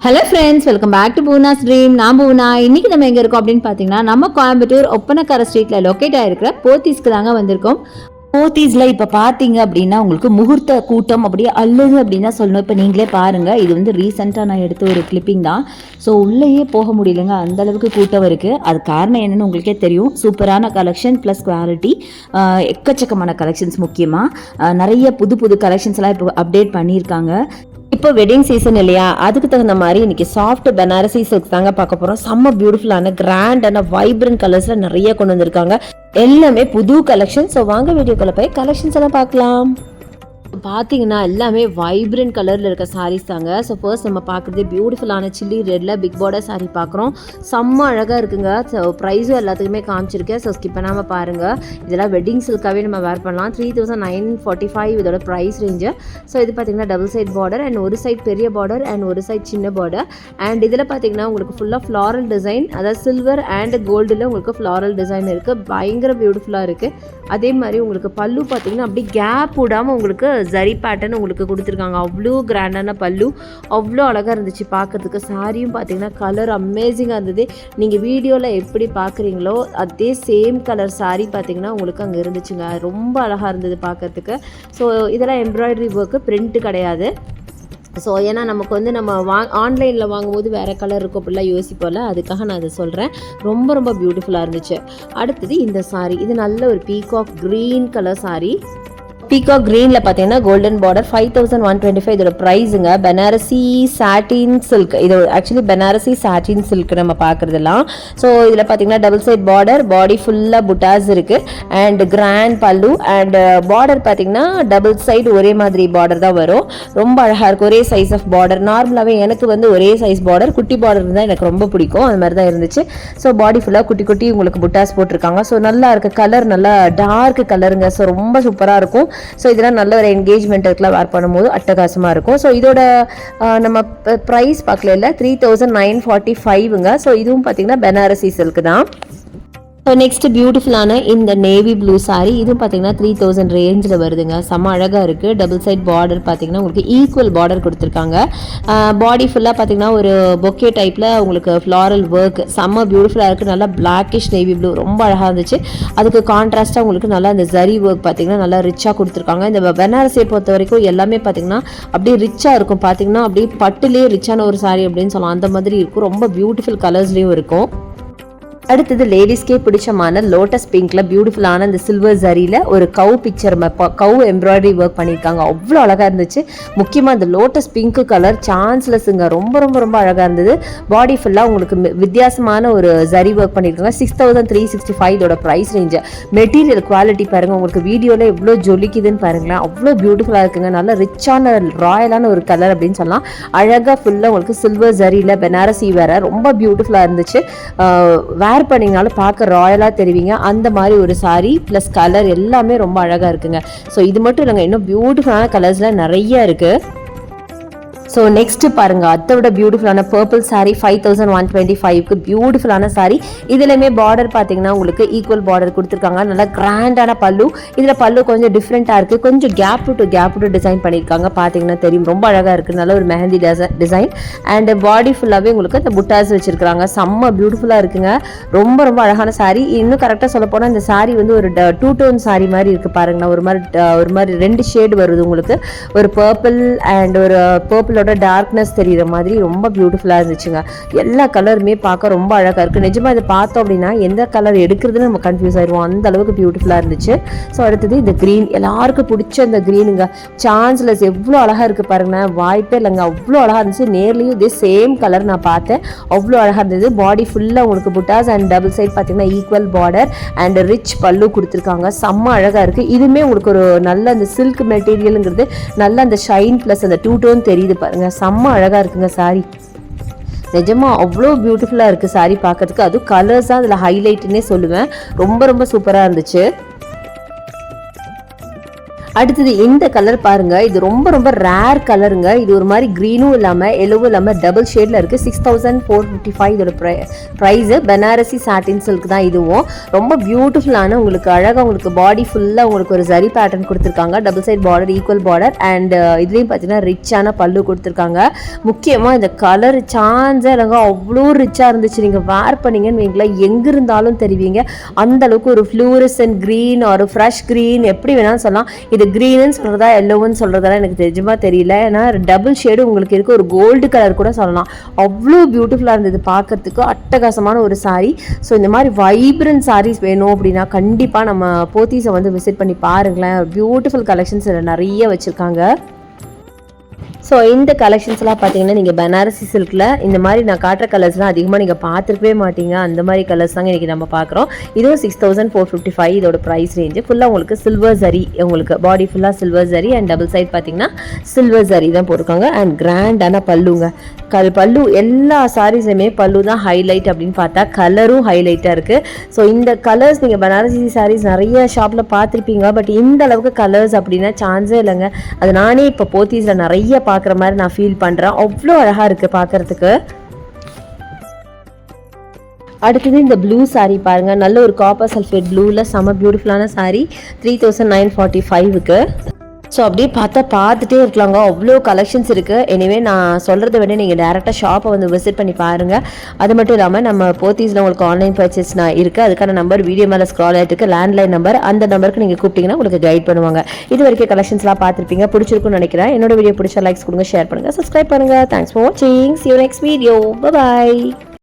Hello friends, welcome back to Poona's dream. நான் பூனா. இன்னைக்கு நம்ம எங்கே இருக்கோம் அப்படின்னு பார்த்தீங்கன்னா, நம்ம கோயம்புத்தூர் ஒப்பனக்கார ஸ்ட்ரீட்டில் லொக்கேட் ஆகிருக்கிற போத்தீஸ்க்கு தாங்க வந்திருக்கோம். போத்தீஸில் இப்போ பார்த்தீங்க அப்படின்னா உங்களுக்கு முகூர்த்த கூட்டம் அப்படியே அல்லது அப்படின்னு தான் சொல்லணும். இப்போ நீங்களே பாருங்கள், இது வந்து ரீசெண்டாக நான் எடுத்த ஒரு கிளிப்பிங் தான். ஸோ உள்ளேயே போக முடியலைங்க, அந்தளவுக்கு கூட்டம் இருக்குது. அது காரணம் என்னென்னு உங்களுக்கே தெரியும். சூப்பரான கலெக்ஷன் ப்ளஸ் குவாலிட்டி, எக்கச்சக்கமான கலெக்ஷன்ஸ். முக்கியமாக நிறைய புது புது கலெக்ஷன்ஸ்லாம் இப்போ அப்டேட் பண்ணியிருக்காங்க. இப்போ வெட்டிங் சீசன் இல்லையா, அதுக்கு தகுந்த மாதிரி இன்னைக்கு சாஃப்ட் பனாரசி சில்க் தாங்க பார்க்க போகிறோம். செம்ம பியூட்டிஃபுல்லான கிராண்டான வைப்ரண்ட் கலர்ஸில் நிறைய கொண்டு வந்திருக்காங்க. எல்லாமே புது கலெக்ஷன். ஸோ வாங்க வீடியோக்குள்ள போய் கலெக்ஷன்ஸ் எல்லாம் பார்க்கலாம். பார்த்தீங்கன்னா எல்லாமே வைப்ரண்ட் கலரில் இருக்க சாரீஸ் தாங்க. ஸோ ஃபர்ஸ்ட் நம்ம பார்க்குறது பியூட்டிஃபுல்லான சில்லி ரெட்டில் பிக் பார்டர் சாரீ பார்க்குறோம். செம்ம அழகாக இருக்குங்க. ஸோ ப்ரைஸும் எல்லாத்துக்குமே காமிச்சிருக்கேன். ஸோ ஸ்கிப் பண்ணாமல் பாருங்கள். இதெல்லாம் வெட்டிங் சில்காகவே நம்ம வேர் பண்ணலாம். 3945 இதோட ப்ரைஸ் ரேஞ்சு. ஸோ இது பார்த்திங்கன்னா டபுள் சைட் பார்டர் அண்ட் ஒரு சைட் பெரிய பார்டர் அண்ட் ஒரு சைட் சின்ன பார்டர். அண்ட் இதில் பார்த்திங்கன்னா உங்களுக்கு ஃபுல்லாக ஃப்ளாரல் டிசைன், அதாவது சில்வர் அண்ட் கோல்டில் உங்களுக்கு ஃப்ளாரல் டிசைன் இருக்குது. பயங்கர பியூட்டிஃபுல்லாக இருக்குது. அதே மாதிரி உங்களுக்கு பல்லு பார்த்திங்கன்னா அப்படி கேப் விடாமல் உங்களுக்கு ஜரி பேட்டர்ன் உங்களுக்கு கொடுத்துருக்காங்க. அவ்வளோ கிராண்டான பல்லு, அவ்வளோ அழகாக இருந்துச்சு பார்க்குறதுக்கு. சாரியும் பார்த்தீங்கன்னா கலர் அமேசிங்காக இருந்தது. நீங்கள் வீடியோவில் எப்படி பார்க்குறீங்களோ அதே சேம் கலர் சாரி பார்த்தீங்கன்னா உங்களுக்கு அங்கே இருந்துச்சுங்க. ரொம்ப அழகாக இருந்தது பார்க்குறதுக்கு. ஸோ இதெல்லாம் எம்ப்ராய்டரி ஒர்க்கு, பிரிண்ட்டு கிடையாது. ஸோ ஏன்னா நமக்கு வந்து நம்ம ஆன்லைனில் வாங்கும்போது வேறு கலர் இருக்கும் அப்படிலாம் யோசிப்போம்ல, அதுக்காக நான் அதை சொல்கிறேன். ரொம்ப ரொம்ப பியூட்டிஃபுல்லாக இருந்துச்சு. அடுத்தது இந்த சாரீ, இது நல்ல ஒரு peacock green colour sari. Peacock க்ரீனில் பார்த்தீங்கன்னா கோல்டன் பார்டர், 5125 இதோட ப்ரைஸுங்க. பனாரசி சாட்டின் சில்க், இது ஆக்சுவலி பனாரசி சாட்டின் சில்க் நம்ம பார்க்குறதுலாம். ஸோ இதில் பார்த்தீங்கன்னா டபுள் சைட் பார்டர், பாடி ஃபுல்லாக புட்டாஸ் இருக்குது அண்ட் கிராண்ட் பல்லு. அண்ட் பார்டர் பார்த்தீங்கன்னா டபுள் சைடு ஒரே மாதிரி பார்டர் தான் வரும். ரொம்ப அழகாக இருக்கும். ஒரே சைஸ் ஆஃப் பார்டர். நார்மலாகவே எனக்கு வந்து ஒரே சைஸ் பார்டர், குட்டி பார்டர் தான் எனக்கு ரொம்ப பிடிக்கும். அது மாதிரி தான் இருந்துச்சு. ஸோ பாடி ஃபுல்லாக குட்டி குட்டி உங்களுக்கு புட்டாஸ் போட்டிருக்காங்க. ஸோ நல்லா இருக்க கலர், நல்லா டார்க் கலருங்க. ஸோ ரொம்ப சூப்பராக இருக்கும். ஸோ இதெல்லாம் நல்ல ஒரு என்கேஜ்மெண்ட்டுக்குலாம் வேர் பண்ணும்போது அட்டகாசமாக இருக்கும். ஸோ இதோட நம்ம ப்ரைஸ் பார்க்கல, 3945ங்க. ஸோ இதுவும் பார்த்தீங்கன்னா பனாரசி சில்க் தான். ஸோ நெக்ஸ்ட் பியூட்டிஃபுல்லான இந்த நேவி ப்ளூ சாரீ, இதுவும் பார்த்தீங்கன்னா 3000 ரேஞ்சில் வருதுங்க. செம்ம அழகாக இருக்குது. டபுள் சைட் பார்டர் பார்த்தீங்கன்னா உங்களுக்கு ஈக்குவல் பார்டர் கொடுத்துருக்காங்க. பாடி ஃபுல்லாக பார்த்தீங்கன்னா ஒரு பொக்கே டைப்பில் உங்களுக்கு ஃப்ளாரல் ஒர்க் செம்ம பியூட்டிஃபுல்லாக இருக்குது. நல்லா பிளாக்கிஷ் நேவி ப்ளூ, ரொம்ப அழகாக இருந்துச்சு. அதுக்கு கான்ட்ராஸ்ட்டாக உங்களுக்கு நல்லா இந்த ஜரி ஒர்க் பார்த்தீங்கன்னா நல்லா ரிச்சாக கொடுத்துருக்காங்க. இந்த பனாரசியை பொறுத்த வரைக்கும் எல்லாமே பார்த்தீங்கன்னா அப்படியே ரிச்சாக இருக்கும். பார்த்தீங்கன்னா அப்படியே பட்டுலேயே ரிச்சான ஒரு சாரீ அப்படின்னு சொல்லலாம். அந்த மாதிரி இருக்கும். ரொம்ப பியூட்டிஃபுல் கலர்ஸ்லேயும் இருக்கும். அடுத்தது லேடிஸ்க்கே பிடிச்சமான லோட்டஸ் பிங்க்ல பியூட்டிஃபுல்லான இந்த சில்வர் ஜரியில் ஒரு கவு பிக்சர், கவு எம்ப்ராய்டரி ஒர்க் பண்ணியிருக்காங்க. அவ்வளோ அழகாக இருந்துச்சு. முக்கியமாக இந்த லோட்டஸ் பிங்க் கலர் சான்ஸ்லெஸ்ஸுங்க. ரொம்ப ரொம்ப ரொம்ப அழகாக இருந்தது. பாடி ஃபுல்லாக உங்களுக்கு வித்தியாசமான ஒரு ஜரி ஒர்க் பண்ணியிருக்காங்க. 6365 இதோட ப்ரைஸ் ரேஞ்சு. மெட்டீரியல் குவாலிட்டி பாருங்கள், உங்களுக்கு வீடியோவில் எவ்வளோ ஜொலிக்குதுன்னு பாருங்களேன். அவ்வளோ பியூட்டிஃபுல்லாக இருக்குங்க. நல்ல ரிச்சான ராயலான ஒரு கலர் அப்படின்னு சொல்லலாம். அழகாக ஃபுல்லாக உங்களுக்கு சில்வர் ஜரியில் பனாரசி வேற ரொம்ப பியூட்டிஃபுல்லாக இருந்துச்சு. வேர் பண்ணிங்கனாலும் பார்க்க ராயலாக தெரிவிங்க. அந்த மாதிரி ஒரு சாரீ ப்ளஸ் கலர் எல்லாமே ரொம்ப அழகாக இருக்குங்க. ஸோ இது மட்டும் இல்லைங்க, இன்னும் பியூட்டிஃபுல்லான கலர்ஸ்லாம் நிறைய இருக்குது. ஸோ நெக்ஸ்ட்டு பாருங்கள், அதை விட பியூட்டிஃபுல்லான பர்பிள் சாரீ 5125க்கு பியூட்டிஃபுல்லான சாரீ. இதுலையுமே பார்டர் பார்த்தீங்கன்னா உங்களுக்கு ஈக்குவல் பார்டர் கொடுத்துருக்காங்க. நல்லா கிராண்டான பல்லு. இதில் பல்லு கொஞ்சம் டிஃப்ரெண்ட்டாக இருக்குது. கொஞ்சம் கேப் டு டிசைன் பண்ணியிருக்காங்க. பார்த்தீங்கன்னா தெரியும், ரொம்ப அழகாக இருக்குது. நல்ல ஒரு மெஹந்தி டிசைன் அண்ட் பாடி ஃபுல்லாகவே உங்களுக்கு இந்த புட்டாஸ் வச்சுருக்காங்க. செம்ம பியூட்டிஃபுல்லாக இருக்குங்க. ரொம்ப ரொம்ப அழகான சாரீ. இன்னும் கரெக்டாக சொல்ல போனால் இந்த சாரீ வந்து ஒரு 2 டோன் சாரீ மாதிரி இருக்குது பாருங்களேன். ஒரு மாதிரி 2 ஷேடு வருது உங்களுக்கு. ஒரு பர்பிள் அண்ட் ஒரு பர்பிளோட டார்க்னஸ் தெரியுற மாதிரி ரொம்ப பியூட்டிஃபுல்லாக இருந்துச்சுங்க. எல்லா கலருமே பார்க்க ரொம்ப அழகாக இருக்குது. நிஜமாக இதை பார்த்தோம் அப்படின்னா எந்த கலர் எடுக்கிறதுன்னு நம்ம கன்ஃபியூஸ் ஆயிடுவோம். அந்த அளவுக்கு பியூட்டிஃபுல்லாக இருந்துச்சு. ஸோ அடுத்தது இந்த க்ரீன், எல்லாருக்கும் பிடிச்ச இந்த க்ரீனுங்க. சான்ஸ்லெஸ் எவ்வளோ அழகாக இருக்குது பாருங்களேன். வாய்ப்பே இல்லைங்க, அவ்வளோ அழகாக இருந்துச்சு. நேர்லேயும் இதே சேம் கலர் நான் பார்த்தேன். அவ்வளோ அழகாக இருந்தது. பாடி ஃபுல்லாக உங்களுக்கு புட்டாஸ் அண்ட் டபுள் சைட் பார்த்தீங்கன்னா ஈக்குவல் பார்டர் அண்ட் ரிச் பல்லு கொடுத்துருக்காங்க. செம்ம அழகாக இருக்குது. இதுவுமே உங்களுக்கு ஒரு நல்ல அந்த சில்க் மெட்டீரியலுங்கிறது நல்ல அந்த ஷைன் ப்ளஸ் அந்த 2 டோன் தெரியுது பாருங்க. செம்ம அழகாக இருக்குங்க சாரி. நிஜமாக அவ்வளோ பியூட்டிஃபுல்லாக இருக்குது சாரி பார்க்கறதுக்கு. அதுவும் கலர்ஸ் தான் அதில் ஹைலைட்டுன்னே சொல்லுவேன். ரொம்ப ரொம்ப சூப்பராக இருந்துச்சு. அடுத்தது இந்த கலர் பாருங்க, இது ரொம்ப ரொம்ப ரேர் கலருங்க. இது ஒரு மாதிரி க்ரீனும் இல்லாமல் எல்லோவும் இல்லாமல் டபுள் ஷேடில் இருக்குது. 6455 இதோட ப்ரைஸு. பனாரசி சாட்டின் சில்க் தான் இதுவும். ரொம்ப பியூட்டிஃபுல்லான உங்களுக்கு அழகாக உங்களுக்கு பாடி ஃபுல்லாக உங்களுக்கு ஒரு ஜரி பேட்டர்ன் கொடுத்துருக்காங்க. Double side border, equal border and இதுலேயும் பார்த்தீங்கன்னா ரிச்சான பல்லு கொடுத்துருக்காங்க. முக்கியமாக இந்த கலர் சான்ஸே இல்லைங்க, அவ்வளோ ரிச்சாக இருந்துச்சு. நீங்கள் வேர் பண்ணிங்கன்னு வைங்களேன், எங்கே இருந்தாலும் தெரிவிங்க. அந்தளவுக்கு ஒரு ஃப்ளூரசன்ட் க்ரீன் ஒரு ஃப்ரெஷ் க்ரீன் எப்படி வேணாலும் சொல்லலாம். இது க்ரீனுன்னு சொல்கிறதா எல்லோவுன்னு சொல்கிறதெல்லாம் எனக்கு நிஜமாக தெரியல. ஏன்னா டபுள் ஷேடு உங்களுக்கு இருக்குது. ஒரு கோல்டு கலர் கூட சொல்லலாம். அவ்வளோ பியூட்டிஃபுல்லாக இருந்தது பார்க்குறதுக்கு. அட்டகாசமான ஒரு சாரீ. ஸோ இந்த மாதிரி வைப்ரண்ட் சாரீஸ் வேணும் அப்படின்னா கண்டிப்பாக நம்ம போத்தீஸை வந்து விசிட் பண்ணி பாருங்களேன். பியூட்டிஃபுல் கலெக்ஷன்ஸ் இதில் நிறைய வச்சுருக்காங்க. ஸோ இந்த கலெக்ஷன்ஸ்லாம் பார்த்தீங்கன்னா நீங்கள் பனாரசி சில்கில் இந்த மாதிரி நான் காட்டுற கலர்ஸ்லாம் அதிகமாக நீங்கள் பார்த்துருக்கவே மாட்டீங்க. அந்த மாதிரி கலர்ஸ் தாங்க இன்றைக்கி நம்ம பார்க்குறோம். இதுவும் 6455 இதோட ப்ரைஸ் ரேஞ்சு. ஃபுல்லாக உங்களுக்கு சில்வர் ஜரி, உங்களுக்கு பாடி ஃபுல்லாக silver zari and double side பார்த்தீங்கன்னா சில்வர் ஜரி தான் போட்டிருக்காங்க. அண்ட் கிராண்டான பல்லுங்க. பல்லு எல்லா சாரீஸுமே பல்லு தான் ஹைலைட் அப்படின்னு பார்த்தா கலரும் ஹைலைட்டாக இருக்குது. ஸோ இந்த கலர்ஸ் நீங்கள் பனாரசி சாரீஸ் நிறைய ஷாப்பில் பார்த்துருப்பீங்க. பட் இந்த அளவுக்கு கலர்ஸ் அப்படின்னா சான்ஸே இல்லைங்க. அது நானே இப்போ போத்தீஸில் நிறைய பார்க்குற மாதிரி நான் ஃபீல் பண்ணுறேன். அவ்வளோ அழகாக இருக்குது பார்க்குறதுக்கு. அடுத்தது இந்த ப்ளூ சாரீ பாருங்கள். நல்ல ஒரு காப்பர் சல்ஃபேட் ப்ளூவில் செம்ம பியூட்டிஃபுல்லான சாரீ. 3945க்கு. ஸோ அப்படியே பார்த்துட்டே இருக்கலாங்க. அவ்வளோ கலெக்ஷன்ஸ் இருக்குது. எனிவே நான் சொல்கிறத விட நீங்கள் டேரெக்டாக ஷாப்பை வந்து விசிட் பண்ணி பாருங்கள். அது மட்டும் இல்லாமல் நம்ம போத்தீஸில் உங்களுக்கு ஆன்லைன் பர்ச்சேஸ் இருக்குது. அதுக்கான நம்பர் வீடியோ மேலே ஸ்க்ரால் ஆகிட்டு லேண்ட்லைன் நம்பர். அந்த நம்பருக்கு நீங்கள் கூப்பிட்டீங்கன்னா உங்களுக்கு கைட் பண்ணுவாங்க. இது வரைக்கும் கலெக்ஷன்ஸ்லாம் பார்த்துருப்பீங்க. பிடிச்சிருக்குன்னு நினைக்கிறேன். என்னோட வீடியோ பிடிச்சா லைக்ஸ் கொடுங்க, ஷேர் பண்ணுங்கள், சப்ஸ்கிரைப் பண்ணுங்கள். தேங்க்ஸ் ஃபார் வாட்சிங். See you next video. Bye bye.